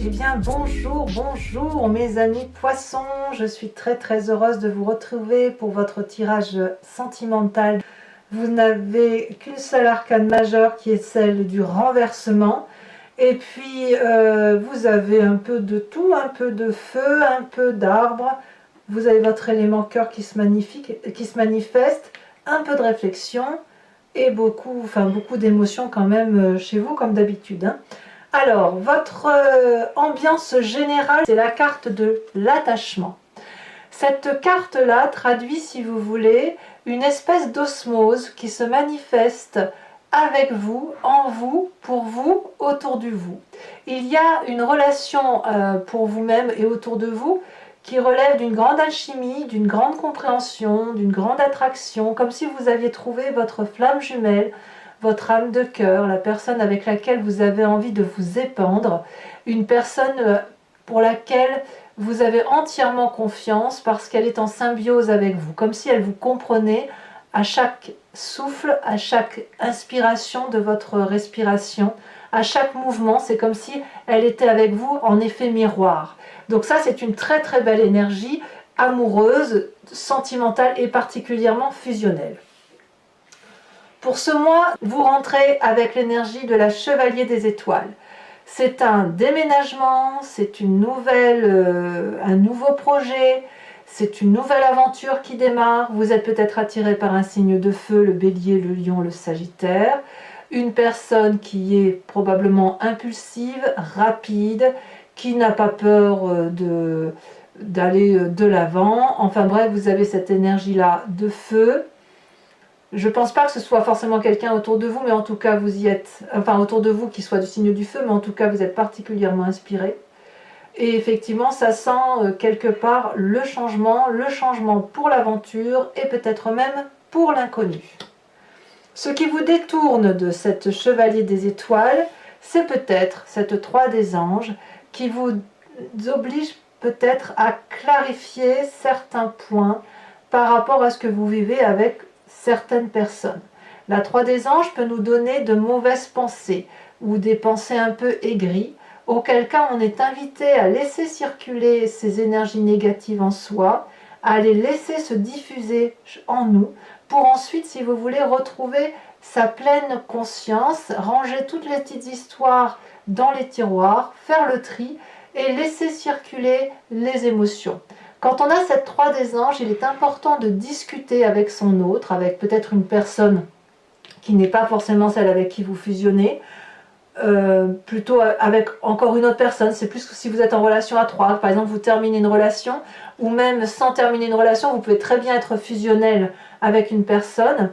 Eh bien bonjour, bonjour mes amis poissons, je suis très heureuse de vous retrouver pour votre tirage sentimental. Vous n'avez qu'une seule arcane majeure qui est celle du renversement. Et puis vous avez un peu de tout, un peu de feu, un peu d'arbre. Vous avez votre élément cœur qui se manifeste, un peu de réflexion et beaucoup d'émotions quand même chez vous comme d'habitude, hein. Alors, votre ambiance générale, c'est la carte de l'attachement. Cette carte-là traduit, si vous voulez, une espèce d'osmose qui se manifeste avec vous, en vous, pour vous, autour de vous. Il y a une relation pour vous-même et autour de vous qui relève d'une grande alchimie, d'une grande compréhension, d'une grande attraction, comme si vous aviez trouvé votre flamme jumelle, votre âme de cœur, la personne avec laquelle vous avez envie de vous épandre, une personne pour laquelle vous avez entièrement confiance parce qu'elle est en symbiose avec vous, comme si elle vous comprenait à chaque souffle, à chaque inspiration de votre respiration, à chaque mouvement, c'est comme si elle était avec vous en effet miroir. Donc ça, c'est une très belle énergie amoureuse, sentimentale et particulièrement fusionnelle. Pour ce mois, vous rentrez avec l'énergie de la Chevalier des Étoiles. C'est un déménagement, c'est un nouveau projet, c'est une nouvelle aventure qui démarre. Vous êtes peut-être attiré par un signe de feu, le Bélier, le Lion, le Sagittaire. Une personne qui est probablement impulsive, rapide, qui n'a pas peur d'aller de l'avant. Enfin bref, vous avez cette énergie-là de feu. Je ne pense pas que ce soit forcément quelqu'un autour de vous, mais en tout cas vous y êtes, enfin autour de vous qui soit du signe du feu, mais en tout cas vous êtes particulièrement inspiré. Et effectivement, ça sent quelque part le changement pour l'aventure et peut-être même pour l'inconnu. Ce qui vous détourne de cette Chevalier des Étoiles, c'est peut-être cette 3 des Anges qui vous oblige peut-être à clarifier certains points par rapport à ce que vous vivez avec certaines personnes. La 3 des Anges peut nous donner de mauvaises pensées ou des pensées un peu aigries, auquel cas on est invité à laisser circuler ces énergies négatives en soi, à les laisser se diffuser en nous, pour ensuite, si vous voulez, retrouver sa pleine conscience, ranger toutes les petites histoires dans les tiroirs, faire le tri et laisser circuler les émotions. Quand on a cette 3 des Anges, il est important de discuter avec son autre, avec peut-être une personne qui n'est pas forcément celle avec qui vous fusionnez, plutôt avec encore une autre personne. C'est plus que si vous êtes en relation à 3, par exemple vous terminez une relation, ou même sans terminer une relation, vous pouvez très bien être fusionnel avec une personne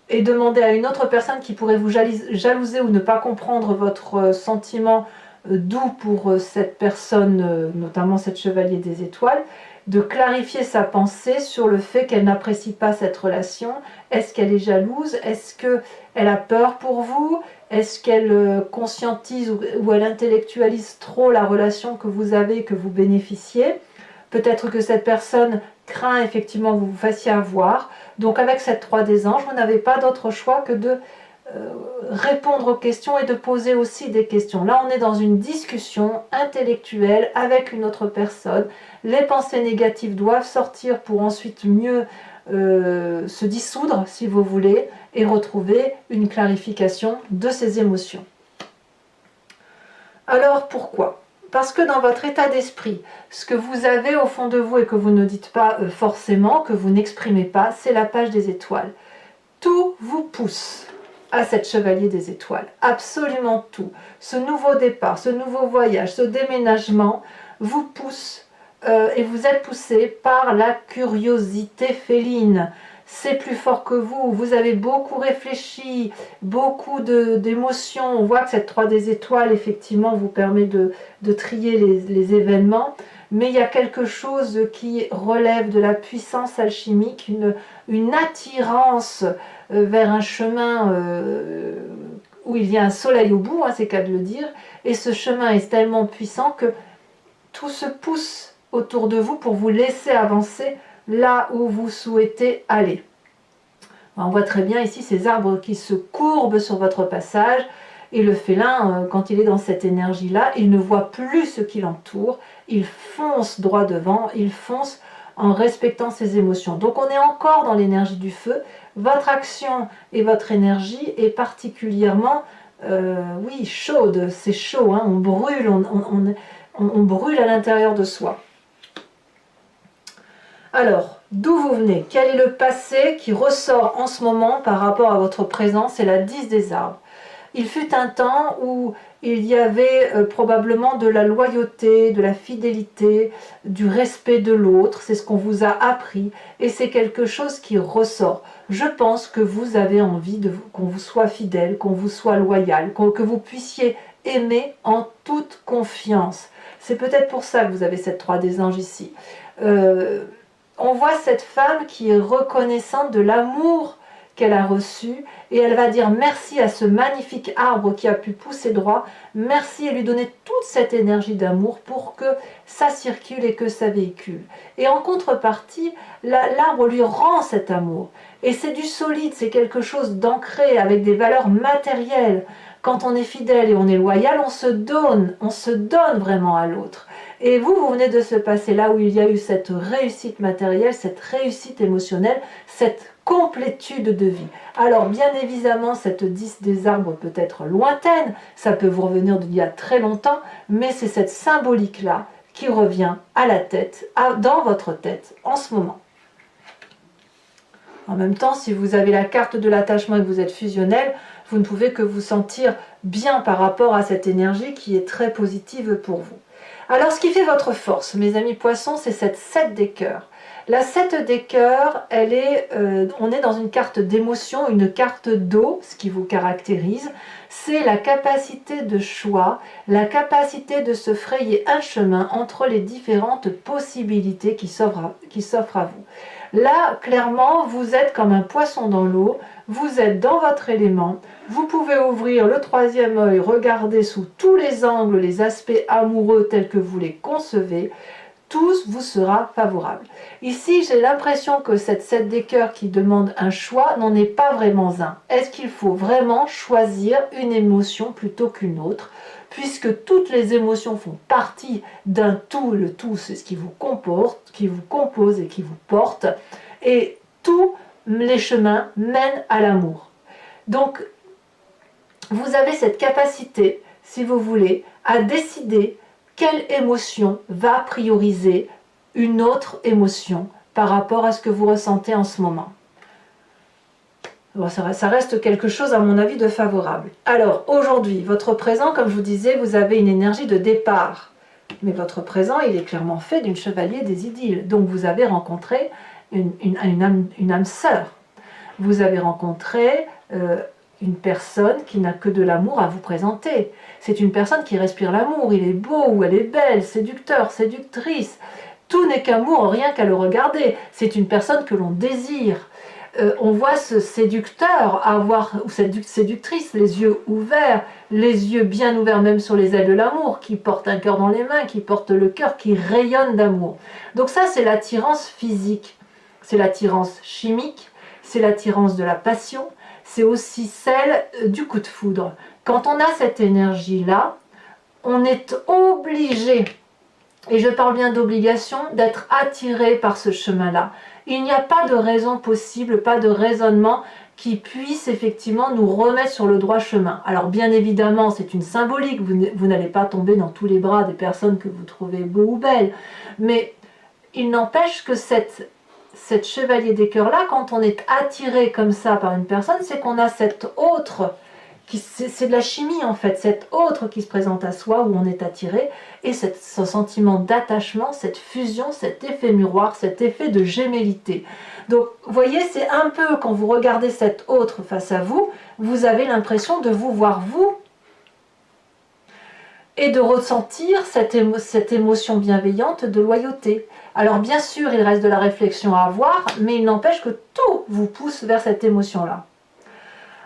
et demander à une autre personne qui pourrait vous jalouser ou ne pas comprendre votre sentiment doux pour cette personne, notamment cette Chevalier des Étoiles, de clarifier sa pensée sur le fait qu'elle n'apprécie pas cette relation. Est-ce qu'elle est jalouse? Est-ce qu'elle a peur pour vous? Est-ce qu'elle conscientise ou elle intellectualise trop la relation que vous avez, que vous bénéficiez? Peut-être que cette personne craint effectivement que vous vous fassiez avoir. Donc avec cette 3 des Anges, vous n'avez pas d'autre choix que de répondre aux questions et de poser aussi des questions. Là, on est dans une discussion intellectuelle avec une autre personne. Les pensées négatives doivent sortir pour ensuite mieux se dissoudre, si vous voulez, et retrouver une clarification de ces émotions. Alors, pourquoi ? Parce que dans votre état d'esprit, ce que vous avez au fond de vous et que vous ne dites pas forcément, que vous n'exprimez pas, c'est la page des étoiles. Tout vous pousse à cette Chevalier des Étoiles, absolument tout. Ce nouveau départ, ce nouveau voyage, ce déménagement vous pousse et vous êtes poussé par la curiosité féline. C'est plus fort que vous, vous avez beaucoup réfléchi, beaucoup d'émotions. On voit que cette 3 des Étoiles, effectivement, vous permet de trier les événements, mais il y a quelque chose qui relève de la puissance alchimique, une attirance vers un chemin où il y a un soleil au bout, hein, c'est qu'à de le dire, et ce chemin est tellement puissant que tout se pousse autour de vous pour vous laisser avancer là où vous souhaitez aller. On voit très bien ici ces arbres qui se courbent sur votre passage Et le félin, quand il est dans cette énergie-là, il ne voit plus ce qui l'entoure, il fonce droit devant, il fonce en respectant ses émotions. Donc on est encore dans l'énergie du feu. Votre action et votre énergie est particulièrement, oui, chaude, c'est chaud, hein, on brûle, on brûle à l'intérieur de soi. Alors, d'où vous venez? Quel est le passé qui ressort en ce moment par rapport à votre présent? C'est la 10 des arbres. Il fut un temps où il y avait probablement de la loyauté, de la fidélité, du respect de l'autre. C'est ce qu'on vous a appris et c'est quelque chose qui ressort. Je pense que vous avez envie qu'on vous soit fidèle, qu'on vous soit loyal, que vous puissiez aimer en toute confiance. C'est peut-être pour ça que vous avez cette 3 des anges ici. On voit cette femme qui est reconnaissante de l'amour qu'elle a reçu et elle va dire merci à ce magnifique arbre qui a pu pousser droit, merci et lui donner toute cette énergie d'amour pour que ça circule et que ça véhicule. Et en contrepartie, l'arbre lui rend cet amour. Et c'est du solide, c'est quelque chose d'ancré avec des valeurs matérielles. Quand on est fidèle et on est loyal, on se donne vraiment à l'autre. Et vous venez de se passer là où il y a eu cette réussite matérielle, cette réussite émotionnelle, cette complétude de vie. Alors bien évidemment, cette 10 des arbres peut être lointaine, ça peut vous revenir d'il y a très longtemps, mais c'est cette symbolique-là qui revient à la tête, dans votre tête en ce moment. En même temps, si vous avez la carte de l'attachement et que vous êtes fusionnel, vous ne pouvez que vous sentir bien par rapport à cette énergie qui est très positive pour vous. Alors, ce qui fait votre force, mes amis poissons, c'est cette 7 des cœurs. La 7 des cœurs, on est dans une carte d'émotion, une carte d'eau, ce qui vous caractérise. C'est la capacité de choix, la capacité de se frayer un chemin entre les différentes possibilités qui s'offrent à vous. Là, clairement, vous êtes comme un poisson dans l'eau, vous êtes dans votre élément, vous pouvez ouvrir le 3e œil, regarder sous tous les angles les aspects amoureux tels que vous les concevez, tout vous sera favorable. Ici, j'ai l'impression que cette 7 des cœurs qui demande un choix n'en est pas vraiment un. Est-ce qu'il faut vraiment choisir une émotion plutôt qu'une autre? Puisque toutes les émotions font partie d'un tout, le tout c'est ce qui vous comporte, qui vous compose et qui vous porte, et tous les chemins mènent à l'amour. Donc, vous avez cette capacité, si vous voulez, à décider quelle émotion va prioriser une autre émotion par rapport à ce que vous ressentez en ce moment. Bon, ça reste quelque chose, à mon avis, de favorable. Alors, aujourd'hui, votre présent, comme je vous disais, vous avez une énergie de départ. Mais votre présent, il est clairement fait d'une chevalier des idylles. Donc, vous avez rencontré une âme sœur. Vous avez rencontré une personne qui n'a que de l'amour à vous présenter. C'est une personne qui respire l'amour. Il est beau ou elle est belle, séducteur, séductrice. Tout n'est qu'amour, rien qu'à le regarder. C'est une personne que l'on désire. On voit ce séducteur ou cette séductrice, les yeux ouverts, les yeux bien ouverts même sur les ailes de l'amour, qui porte un cœur dans les mains, qui porte le cœur, qui rayonne d'amour. Donc ça, c'est l'attirance physique, c'est l'attirance chimique, c'est l'attirance de la passion, c'est aussi celle du coup de foudre. Quand on a cette énergie-là, on est obligé, et je parle bien d'obligation, d'être attiré par ce chemin-là. Il n'y a pas de raison possible, pas de raisonnement qui puisse effectivement nous remettre sur le droit chemin. Alors bien évidemment, c'est une symbolique, vous n'allez pas tomber dans tous les bras des personnes que vous trouvez beaux ou belles, mais il n'empêche que cette chevalier des cœurs-là, quand on est attiré comme ça par une personne, c'est qu'on a cette autre, c'est de la chimie en fait, cette autre qui se présente à soi où on est attiré, et ce sentiment d'attachement, cette fusion, cet effet miroir, cet effet de gémellité. Donc vous voyez, c'est un peu quand vous regardez cette autre face à vous, vous avez l'impression de vous voir vous et de ressentir cette émotion bienveillante de loyauté. Alors bien sûr, il reste de la réflexion à avoir, mais il n'empêche que tout vous pousse vers cette émotion-là.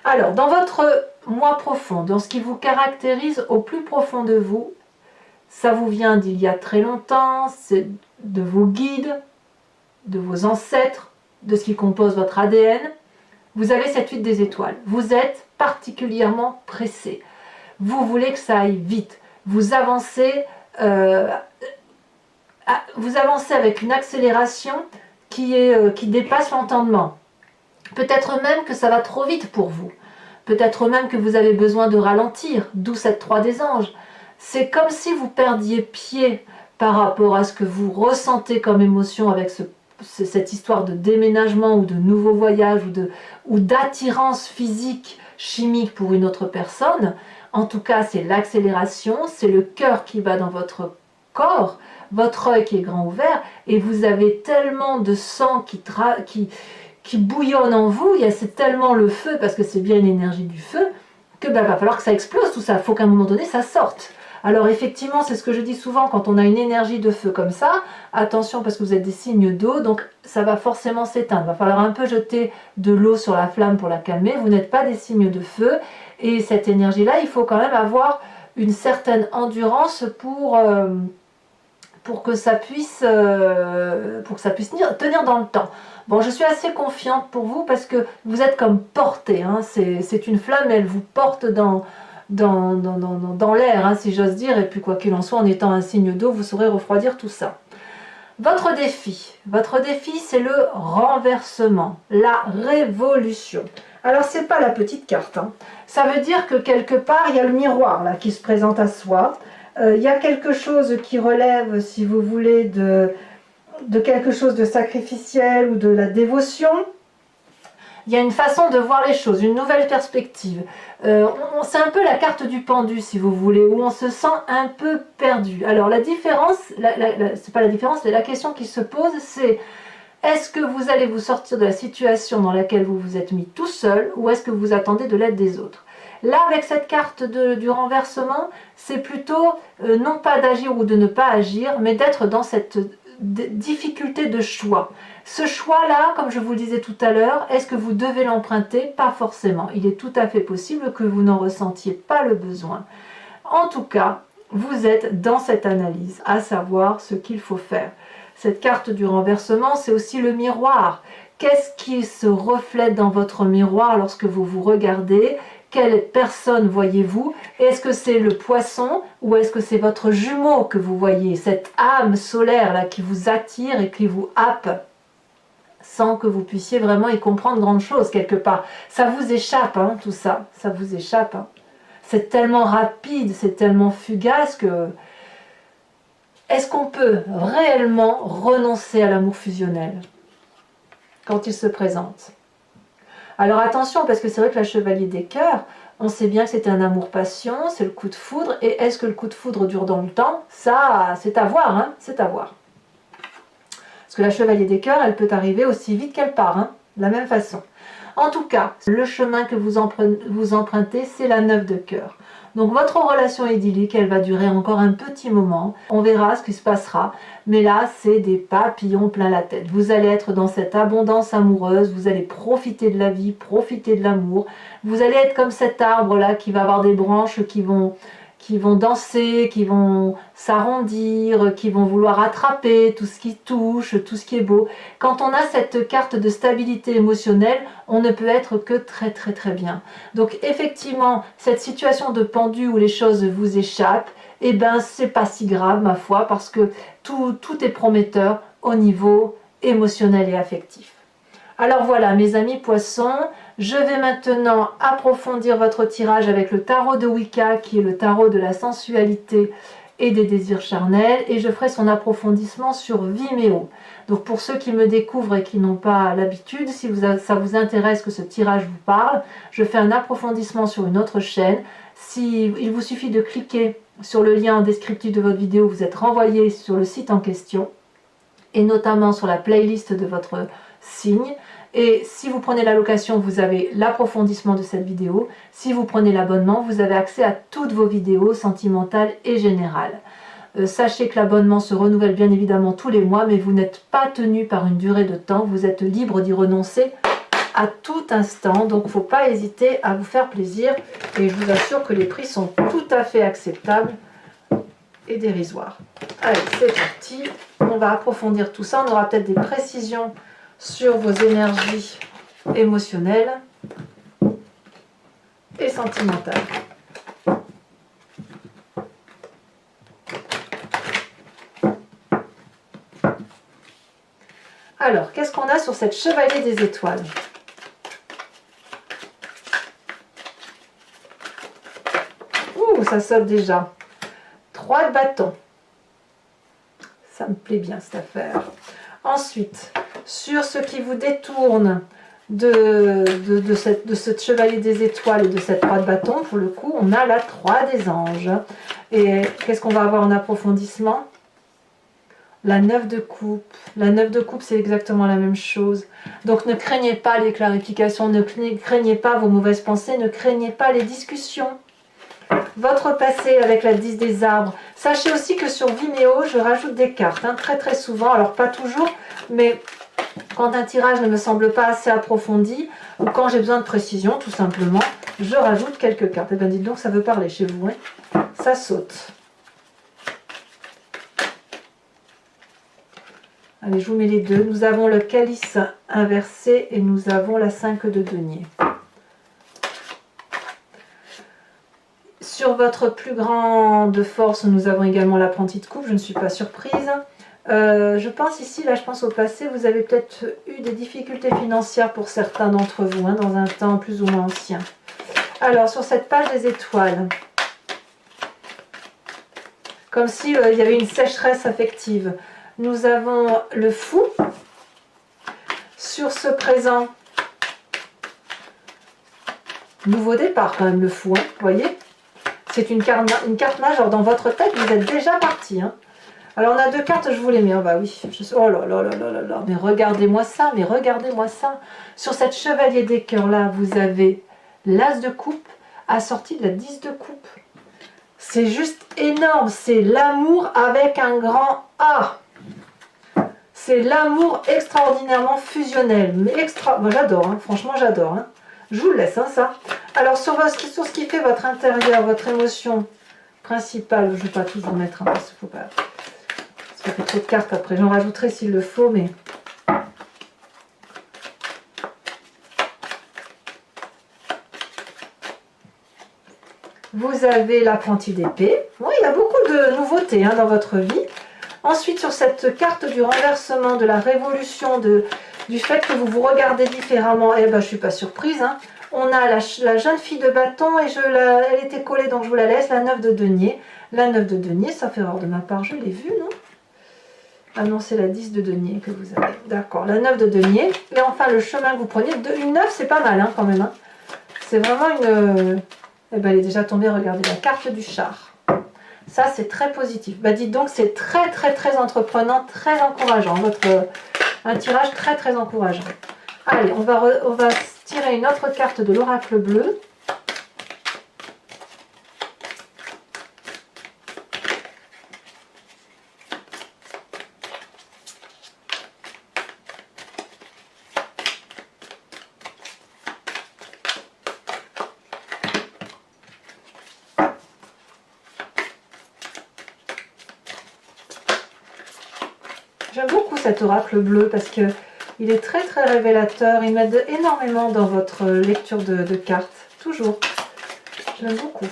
Alors, dans votre moi profond, dans ce qui vous caractérise au plus profond de vous, ça vous vient d'il y a très longtemps, c'est de vos guides, de vos ancêtres, de ce qui compose votre ADN. Vous avez cette 8 des étoiles. Vous êtes particulièrement pressé. vous voulez que ça aille vite. Vous avancez avec une accélération qui dépasse l'entendement. Peut-être même que ça va trop vite pour vous. Peut-être même que vous avez besoin de ralentir, d'où cette 3 des anges. C'est comme si vous perdiez pied par rapport à ce que vous ressentez comme émotion avec cette histoire de déménagement ou de nouveau voyage ou d'attirance physique, chimique pour une autre personne. En tout cas, c'est l'accélération, c'est le cœur qui bat dans votre corps, votre œil qui est grand ouvert, et vous avez tellement de sang qui bouillonne en vous, c'est tellement le feu, parce que c'est bien une énergie du feu, que va falloir que ça explose tout ça, il faut qu'à un moment donné ça sorte. Alors effectivement, c'est ce que je dis souvent, quand on a une énergie de feu comme ça, attention parce que vous êtes des signes d'eau, donc ça va forcément s'éteindre. Il va falloir un peu jeter de l'eau sur la flamme pour la calmer. Vous n'êtes pas des signes de feu, et cette énergie-là, il faut quand même avoir une certaine endurance pour que ça puisse tenir dans le temps. Bon, je suis assez confiante pour vous parce que vous êtes comme porté, hein. C'est une flamme, elle vous porte dans l'air, hein, si j'ose dire, et puis quoi qu'il en soit, en étant un signe d'eau, vous saurez refroidir tout ça. Votre défi, c'est le renversement, la révolution. Alors, c'est pas la petite carte, hein. Ça veut dire que quelque part, il y a le miroir là qui se présente à soi. Il y a quelque chose qui relève, si vous voulez, de quelque chose de sacrificiel ou de la dévotion. Il y a une façon de voir les choses, une nouvelle perspective. C'est un peu la carte du pendu, si vous voulez, où on se sent un peu perdu. Alors la différence, c'est pas la différence, la question qui se pose, c'est est-ce que vous allez vous sortir de la situation dans laquelle vous vous êtes mis tout seul, ou est-ce que vous attendez de l'aide des autres? Là, avec cette carte du renversement, c'est plutôt non pas d'agir ou de ne pas agir, mais d'être dans cette difficulté de choix. Ce choix-là, comme je vous le disais tout à l'heure, est-ce que vous devez l'emprunter? Pas forcément. Il est tout à fait possible que vous n'en ressentiez pas le besoin. En tout cas, vous êtes dans cette analyse, à savoir ce qu'il faut faire. Cette carte du renversement, c'est aussi le miroir. Qu'est-ce qui se reflète dans votre miroir lorsque vous vous regardez? Quelle personne voyez-vous? Est-ce que c'est le poisson ou est-ce que c'est votre jumeau que vous voyez? Cette âme solaire là qui vous attire et qui vous happe sans que vous puissiez vraiment y comprendre grande chose quelque part. Ça vous échappe, hein, tout ça. Ça vous échappe. Hein. C'est tellement rapide, c'est tellement fugace que... Est-ce qu'on peut réellement renoncer à l'amour fusionnel quand il se présente? Alors attention, parce que c'est vrai que la chevalier des cœurs, on sait bien que c'était un amour-passion, c'est le coup de foudre, et est-ce que le coup de foudre dure dans le temps? Ça, c'est à voir, hein, c'est à voir. Parce que la chevalier des cœurs, elle peut arriver aussi vite qu'elle part, hein, de la même façon. En tout cas, le chemin que vous empruntez, c'est la 9 de cœur. Donc votre relation idyllique, elle va durer encore un petit moment. On verra ce qui se passera. Mais là, c'est des papillons plein la tête. Vous allez être dans cette abondance amoureuse. Vous allez profiter de la vie, profiter de l'amour. Vous allez être comme cet arbre-là qui va avoir des branches qui vont danser, qui vont s'arrondir, qui vont vouloir attraper tout ce qui touche, tout ce qui est beau. Quand on a cette carte de stabilité émotionnelle, on ne peut être que très très très bien. Donc effectivement, cette situation de pendu où les choses vous échappent, eh ben c'est pas si grave ma foi, parce que tout est prometteur au niveau émotionnel et affectif. Alors voilà mes amis poissons, je vais maintenant approfondir votre tirage avec le tarot de Wicca qui est le tarot de la sensualité et des désirs charnels, et je ferai son approfondissement sur Vimeo. Donc pour ceux qui me découvrent et qui n'ont pas l'habitude, si ça vous intéresse que ce tirage vous parle, je fais un approfondissement sur une autre chaîne. Il vous suffit de cliquer sur le lien en descriptif de votre vidéo, vous êtes renvoyé sur le site en question et notamment sur la playlist de votre signe. Et si vous prenez la location, vous avez l'approfondissement de cette vidéo. Si vous prenez l'abonnement, vous avez accès à toutes vos vidéos sentimentales et générales. Sachez que l'abonnement se renouvelle bien évidemment tous les mois, mais vous n'êtes pas tenu par une durée de temps. Vous êtes libre d'y renoncer à tout instant. Donc il ne faut pas hésiter à vous faire plaisir. Et je vous assure que les prix sont tout à fait acceptables et dérisoires. Allez, c'est parti. On va approfondir tout ça. On aura peut-être des précisions sur vos énergies émotionnelles et sentimentales. Alors, qu'est-ce qu'on a sur cette chevalier des étoiles? Ouh, ça saute déjà. 3 de bâton. Ça me plaît bien cette affaire. Ensuite, sur ce qui vous détourne de ce chevalier des étoiles et de cette 3 de bâton, pour le coup, on a la 3 des anges. Et qu'est-ce qu'on va avoir en approfondissement? La 9 de coupe. La 9 de coupe, c'est exactement la même chose. Donc ne craignez pas les clarifications, ne craignez pas vos mauvaises pensées, ne craignez pas les discussions. Votre passé avec la 10 des arbres. Sachez aussi que sur Vimeo, je rajoute des cartes, hein, très très souvent. Alors pas toujours, mais quand un tirage ne me semble pas assez approfondi, ou quand j'ai besoin de précision, tout simplement, je rajoute quelques cartes. Et bien dites donc, ça veut parler chez vous, hein. Ça saute. Allez, je vous mets les deux. Nous avons le calice inversé et nous avons la 5 de denier. Sur votre plus grande force, nous avons également l'apprenti de coupe. Je ne suis pas surprise. Je pense ici, là je pense au passé, vous avez peut-être eu des difficultés financières pour certains d'entre vous, hein, dans un temps plus ou moins ancien. Alors, sur cette page des étoiles, comme s'il y avait une sécheresse affective. Nous avons le fou. Sur ce présent, nouveau départ quand même, le fou, hein, vous voyez. C'est une carte majeure. Dans votre tête, vous êtes déjà parti. Hein. Alors, on a 2 cartes, je vous les mets. Oh, bah oui. Oh là là là là là là. Mais regardez-moi ça, mais regardez-moi ça. Sur cette chevalier des cœurs là, vous avez l'as de coupe assorti de la 10 de coupe. C'est juste énorme. C'est l'amour avec un grand A. C'est l'amour extraordinairement fusionnel. Mais moi j'adore, hein. Franchement j'adore. Hein. Je vous le laisse, hein, ça. Alors sur ce qui fait votre intérieur, votre émotion principale, je ne vais pas tout vous mettre, hein, parce qu'il faut pas... Ça fait trop de cartes après, j'en rajouterai s'il le faut, mais... Vous avez l'apprenti d'épée. Oui, il y a beaucoup de nouveautés, hein, dans votre vie. Ensuite, sur cette carte du renversement, de la révolution, du fait que vous vous regardez différemment, eh ben, je ne suis pas surprise. Hein. On a la jeune fille de bâton, et elle était collée, donc je vous la laisse, la 9 de denier. La 9 de denier, ça fait erreur de ma part, je l'ai vue, non? Ah non, c'est la 10 de denier que vous avez. D'accord, la 9 de denier. Et enfin, le chemin que vous prenez, une 9, c'est pas mal, hein, quand même. Hein. C'est vraiment une... Eh ben, elle est déjà tombée, regardez, la carte du char. Ça, c'est très positif. Bah, dites donc, c'est très, très, très entreprenant, très encourageant. Un tirage très, très encourageant. Allez, on va tirer une autre carte de l'oracle bleu. J'aime beaucoup cet oracle bleu parce que il est très très révélateur. Il m'aide énormément dans votre lecture de cartes. Toujours. J'aime beaucoup.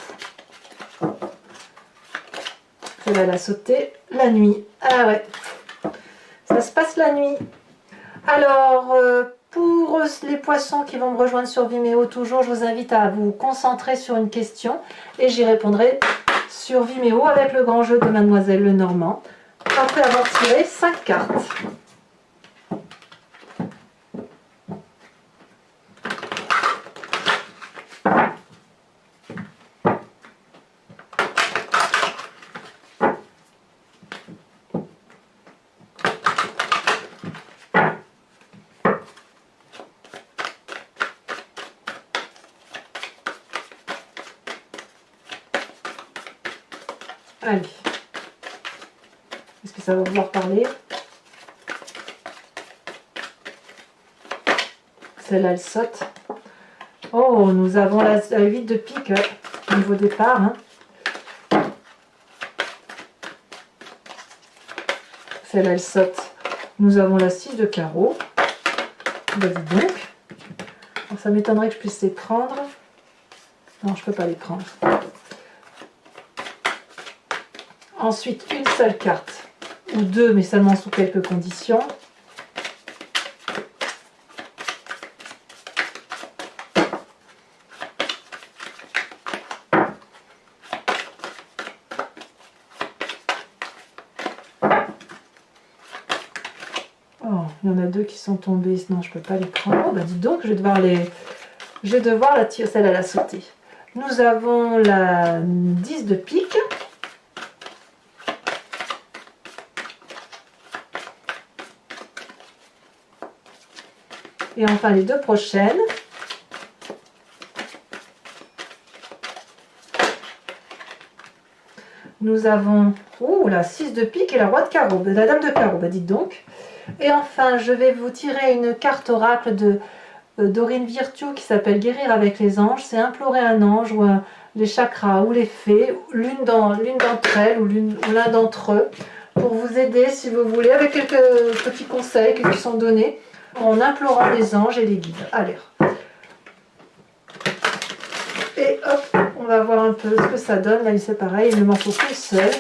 Celle-là, elle a sauté la nuit. Ah ouais. Ça se passe la nuit. Alors, pour les poissons qui vont me rejoindre sur Vimeo, toujours, je vous invite à vous concentrer sur une question et j'y répondrai sur Vimeo avec le grand jeu de Mademoiselle Lenormand. Après avoir tiré 5 cartes. Allez. Est-ce que ça va vouloir parler? Celle-là, elle saute. Oh, nous avons la 8 de pique au niveau départ. Hein. Celle-là, elle saute. Nous avons la 6 de carreau. Bah, dis donc. Alors, ça m'étonnerait que je puisse les prendre. Non, je ne peux pas les prendre. Ensuite, une seule carte. Ou deux, mais seulement sous quelques conditions. Oh, il y en a deux qui sont tombés, sinon je ne peux pas les prendre. Oh, bah dis donc, je vais devoir la tirer, celle-là, la sauter. Nous avons la 10 de pique. Et enfin les deux prochaines. Nous avons la 6 de pique et la roi de carreau, la dame de carreau, bah dites donc. Et enfin, je vais vous tirer une carte oracle de Dorine Virtue qui s'appelle Guérir avec les anges. C'est implorer un ange ou les chakras ou les fées, l'une d'entre elles ou l'un d'entre eux, pour vous aider si vous voulez, avec quelques petits conseils qui sont donnés en implorant les anges et les guides. Allez. Et hop, on va voir un peu ce que ça donne. Là, c'est pareil, il ne m'en faut qu'une seule.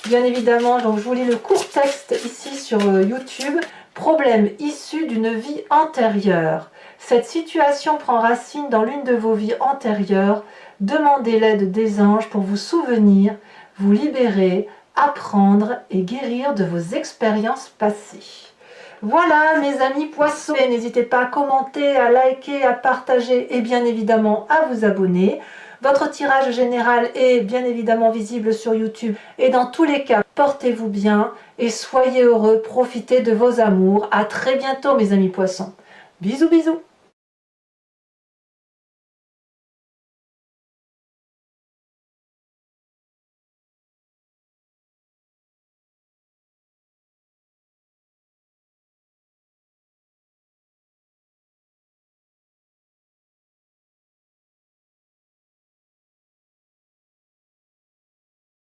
Bien évidemment, donc je vous lis le court texte ici sur YouTube. Problème issu d'une vie antérieure. Cette situation prend racine dans l'une de vos vies antérieures. Demandez l'aide des anges pour vous souvenir, vous libérer, apprendre et guérir de vos expériences passées. Voilà mes amis poissons, n'hésitez pas à commenter, à liker, à partager et bien évidemment à vous abonner. Votre tirage général est bien évidemment visible sur YouTube et dans tous les cas, portez-vous bien et soyez heureux, profitez de vos amours. À très bientôt mes amis poissons. Bisous bisous.